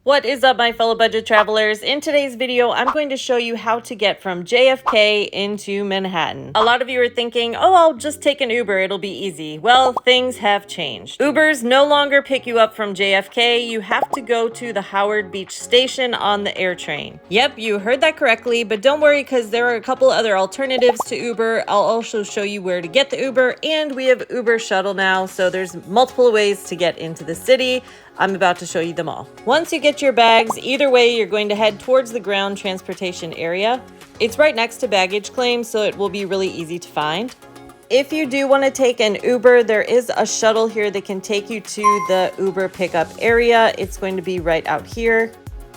What is up, my fellow budget travelers? In today's video, I'm going to show you how to get from JFK into Manhattan. A lot of you are thinking, oh, I'll just take an Uber, it'll be easy. Well, things have changed. Ubers no longer pick you up from JFK. You have to go to the Howard Beach station on the AirTrain. Yep, you heard that correctly, but don't worry because there are a couple other alternatives to Uber. I'll also show you where to get the Uber, and we have Uber Shuttle now, so there's multiple ways to get into the city. I'm about to show you them all. Once you get your bags, either way, you're going to head towards the ground transportation area. It's right next to baggage claim, so it will be really easy to find. If you do want to take an Uber, there is a shuttle here that can take you to the Uber pickup area. It's going to be right out here.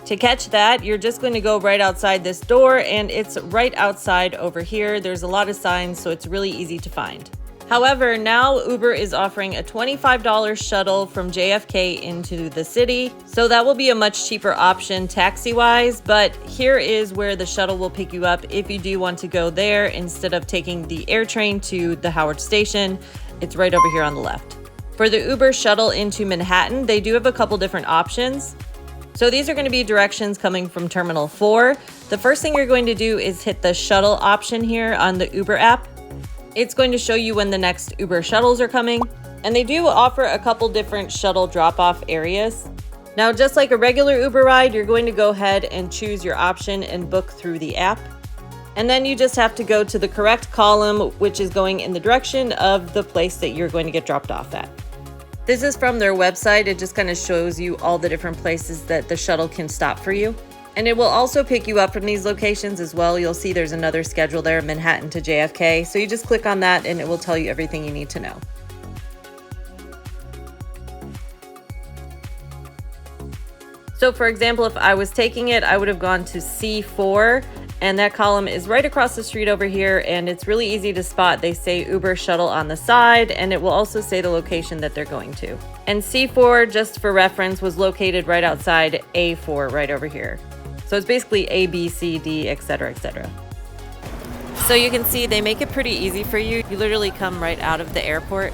To catch that, you're just going to go right outside this door, and it's right outside over here. There's a lot of signs, so it's really easy to find. However, now Uber is offering a $25 shuttle from JFK into the city, so that will be a much cheaper option taxi-wise, but here is where the shuttle will pick you up if you do want to go there instead of taking the AirTrain to the Howard Station. It's right over here on the left. For the Uber shuttle into Manhattan, they do have a couple different options. So these are going to be directions coming from Terminal 4. The first thing you're going to do is hit the shuttle option here on the Uber app. It's going to show you when the next Uber shuttles are coming, and they do offer a couple different shuttle drop-off areas. Now, just like a regular Uber ride, you're going to go ahead and choose your option and book through the app. And then you just have to go to the correct column, which is going in the direction of the place that you're going to get dropped off at. This is from their website. It just kind of shows you all the different places that the shuttle can stop for you. And it will also pick you up from these locations as well. You'll see there's another schedule there, Manhattan to JFK. So you just click on that and it will tell you everything you need to know. So for example, if I was taking it, I would have gone to C4, and that column is right across the street over here, and it's really easy to spot. They say Uber Shuttle on the side, and it will also say the location that they're going to. And C4, just for reference, was located right outside A4 right over here. So it's basically A, B, C, D, etc., etc. So you can see they make it pretty easy for you. You literally come right out of the airport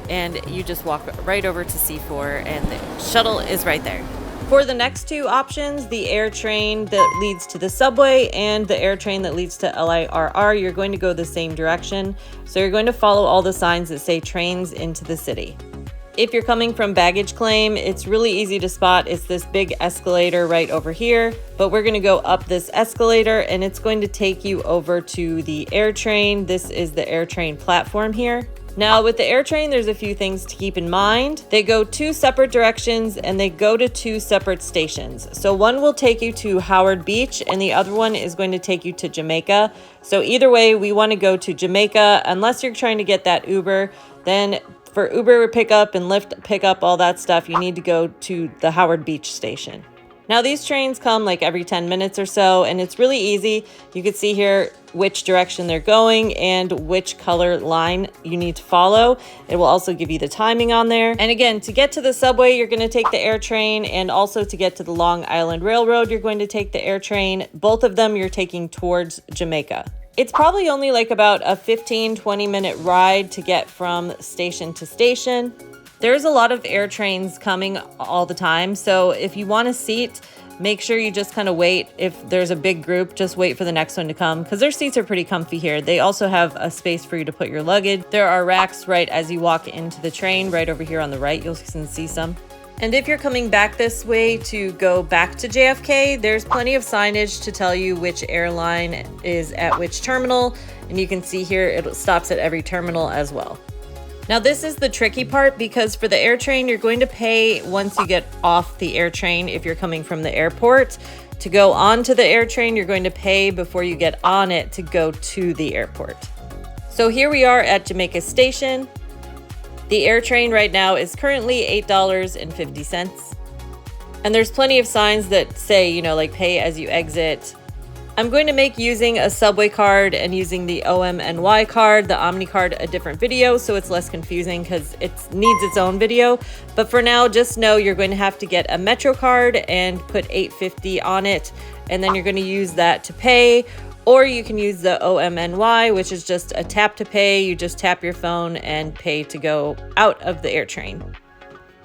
and you just walk right over to C4 and the shuttle is right there. For the next two options, the AirTrain that leads to the subway and the AirTrain that leads to LIRR, you're going to go the same direction. So you're going to follow all the signs that say trains into the city. If you're coming from baggage claim, it's really easy to spot. It's this big escalator right over here, but we're going to go up this escalator and it's going to take you over to the AirTrain. This is the AirTrain platform here. Now with the AirTrain, there's a few things to keep in mind. They go two separate directions and they go to two separate stations. So one will take you to Howard Beach and the other one is going to take you to Jamaica. So either way, we want to go to Jamaica. Unless you're trying to get that Uber, then for Uber pickup and Lyft pickup, all that stuff, you need to go to the Howard Beach station. Now these trains come like every 10 minutes or so, and it's really easy. You can see here which direction they're going and which color line you need to follow. It will also give you the timing on there. And again, to get to the subway, you're going to take the AirTrain, and also to get to the Long Island Railroad, you're going to take the AirTrain. Both of them you're taking towards Jamaica. It's probably only like about a 15-20 minute ride to get from station to station. There's a lot of AirTrains coming all the time, so if you want a seat, make sure you just kind of wait. If there's a big group, just wait for the next one to come because their seats are pretty comfy here. They also have a space for you to put your luggage. There are racks right as you walk into the train right over here on the right. You'll see some. And if you're coming back this way to go back to JFK, there's plenty of signage to tell you which airline is at which terminal. And you can see here, it stops at every terminal as well. Now this is the tricky part because for the AirTrain, you're going to pay once you get off the AirTrain if you're coming from the airport. To go onto the AirTrain, you're going to pay before you get on it to go to the airport. So here we are at Jamaica Station. The AirTrain right now is currently $8.50. And there's plenty of signs that say, you know, like pay as you exit. I'm going to make using a subway card and using the OMNY card, the Omni card, a different video so it's less confusing because it needs its own video. But for now, just know you're going to have to get a Metro card and put $8.50 on it. And then you're going to use that to pay. Or you can use the OMNY, which is just a tap to pay. You just tap your phone and pay to go out of the AirTrain.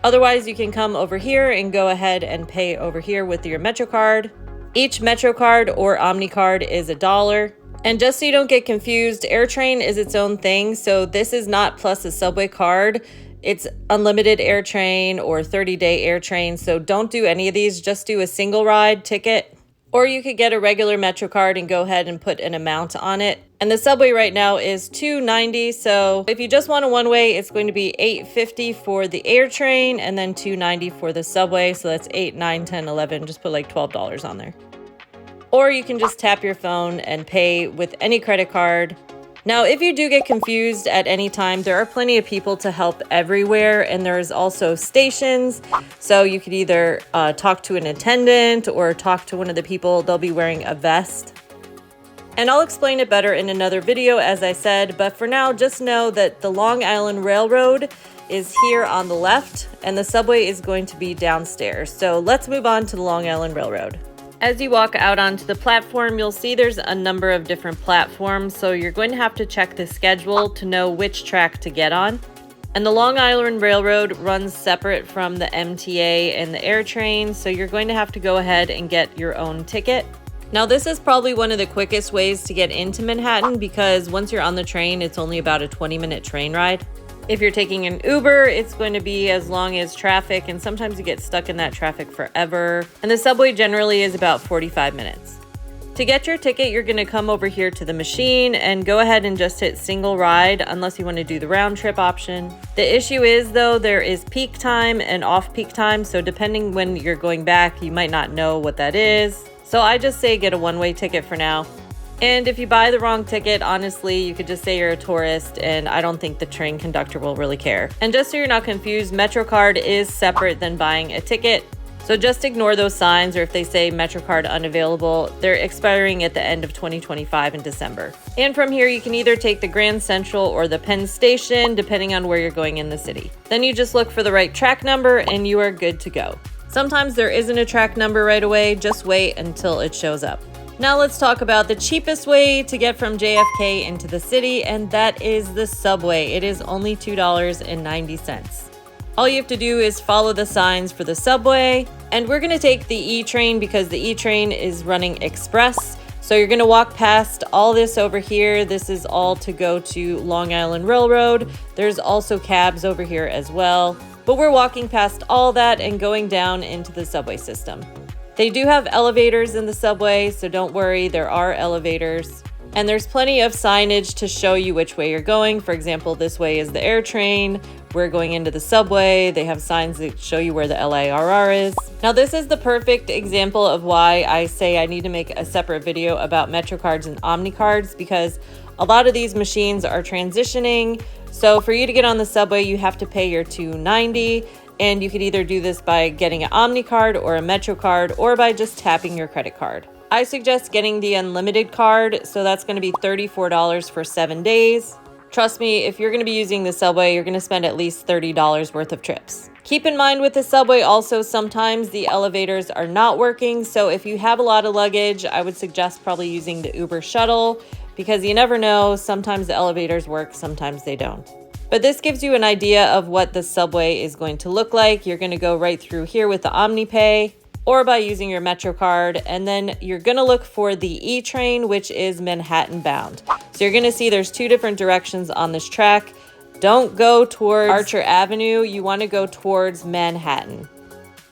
Otherwise, you can come over here and go ahead and pay over here with your Metro card. Each Metro card or Omni card is $1. And just so you don't get confused, AirTrain is its own thing. So this is not plus a subway card. It's unlimited AirTrain or 30-day AirTrain. So don't do any of these, just do a single ride ticket. Or you could get a regular Metro card and go ahead and put an amount on it. And the subway right now is $2.90. So if you just want a one-way, it's going to be $8.50 for the AirTrain and then $2.90 for the subway. So that's $8, $9, $10, $11, just put like $12 on there. Or you can just tap your phone and pay with any credit card. Now, if you do get confused at any time, there are plenty of people to help everywhere, and there's also stations. So you could either talk to an attendant or talk to one of the people. They'll be wearing a vest. And I'll explain it better in another video, as I said, but for now, just know that the Long Island Railroad is here on the left, and the subway is going to be downstairs. So let's move on to the Long Island Railroad. As you walk out onto the platform, you'll see there's a number of different platforms, so you're going to have to check the schedule to know which track to get on. And the Long Island Railroad runs separate from the MTA and the AirTrain, so you're going to have to go ahead and get your own ticket. Now, this is probably one of the quickest ways to get into Manhattan because once you're on the train, it's only about a 20-minute train ride. If you're taking an Uber, it's going to be as long as traffic, and sometimes you get stuck in that traffic forever. And the subway generally is about 45 minutes. To get your ticket, you're going to come over here to the machine and go ahead and just hit single ride unless you want to do the round trip option. The issue is, though, there is peak time and off-peak time, so depending when you're going back, you might not know what that is. So I just say get a one-way ticket for now. And if you buy the wrong ticket, honestly, you could just say you're a tourist, and I don't think the train conductor will really care. And just so you're not confused, MetroCard is separate than buying a ticket. So just ignore those signs, or if they say MetroCard unavailable, they're expiring at the end of 2025 in December. And from here, you can either take the Grand Central or the Penn Station, depending on where you're going in the city. Then you just look for the right track number, and you are good to go. Sometimes there isn't a track number right away, just wait until it shows up. Now let's talk about the cheapest way to get from JFK into the city, and that is the subway. It is only $2.90. All you have to do is follow the signs for the subway, and we're gonna take the E-train because the E-train is running express. So you're gonna walk past all this over here. This is all to go to Long Island Railroad. There's also cabs over here as well, but we're walking past all that and going down into the subway system. They do have elevators in the subway, so don't worry, there are elevators. And there's plenty of signage to show you which way you're going. For example, this way is the AirTrain. We're going into the subway. They have signs that show you where the LIRR is. Now, this is the perfect example of why I say I need to make a separate video about MetroCards and OmniCards, because a lot of these machines are transitioning. So for you to get on the subway, you have to pay your $2.90. And you could either do this by getting an Omni card or a Metro card, or by just tapping your credit card. I suggest getting the unlimited card, so that's going to be $34 for 7 days. Trust me, if you're going to be using the subway, you're going to spend at least $30 worth of trips. Keep in mind with the subway also, sometimes the elevators are not working, so if you have a lot of luggage, I would suggest probably using the Uber Shuttle, because you never know, sometimes the elevators work, sometimes they don't. But this gives you an idea of what the subway is going to look like. You're going to go right through here with the OmniPay or by using your Metro card. And then you're going to look for the E-train, which is Manhattan bound. So you're going to see there's two different directions on this track. Don't go towards Archer Avenue. You want to go towards Manhattan.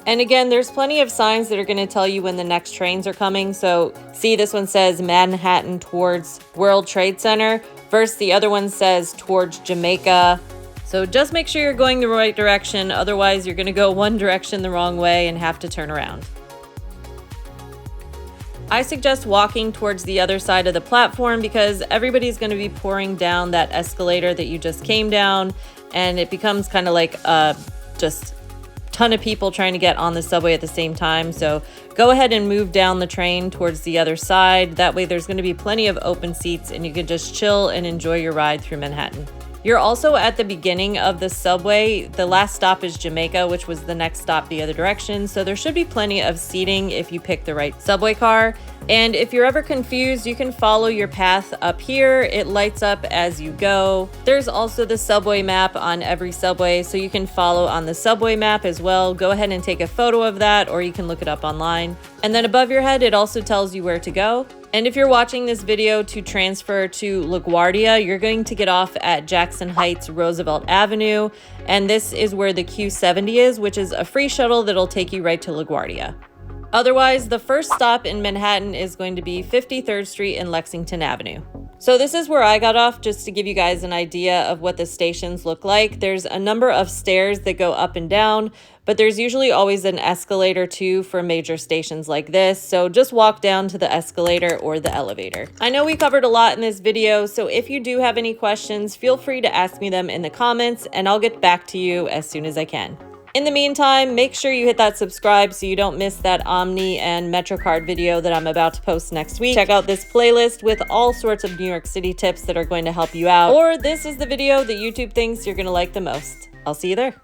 And again, there's plenty of signs that are going to tell you when the next trains are coming. So see, this one says Manhattan towards World Trade Center. First, the other one says towards Jamaica. So just make sure you're going the right direction. Otherwise, you're going to go one direction the wrong way and have to turn around. I suggest walking towards the other side of the platform because everybody's going to be pouring down that escalator that you just came down. And it becomes kind of like just ton of people trying to get on the subway at the same time. So go ahead and move down the train towards the other side. That way there's going to be plenty of open seats and you can just chill and enjoy your ride through Manhattan. You're also at the beginning of the subway. The last stop is Jamaica, which was the next stop the other direction, so there should be plenty of seating if you pick the right subway car. And if you're ever confused, you can follow your path up here. It lights up as you go. There's also the subway map on every subway, so you can follow on the subway map as well. Go ahead and take a photo of that, or you can look it up online. And then above your head, it also tells you where to go. And if you're watching this video to transfer to LaGuardia, you're going to get off at Jackson Heights Roosevelt Avenue. And this is where the Q70 is, which is a free shuttle that'll take you right to LaGuardia. Otherwise, the first stop in Manhattan is going to be 53rd Street and Lexington Avenue. So this is where I got off, just to give you guys an idea of what the stations look like. There's a number of stairs that go up and down, but there's usually always an escalator too for major stations like this. So just walk down to the escalator or the elevator. I know we covered a lot in this video, so if you do have any questions, feel free to ask me them in the comments and I'll get back to you as soon as I can. In the meantime, make sure you hit that subscribe so you don't miss that Omni and MetroCard video that I'm about to post next week. Check out this playlist with all sorts of New York City tips that are going to help you out. Or this is the video that YouTube thinks you're going to like the most. I'll see you there.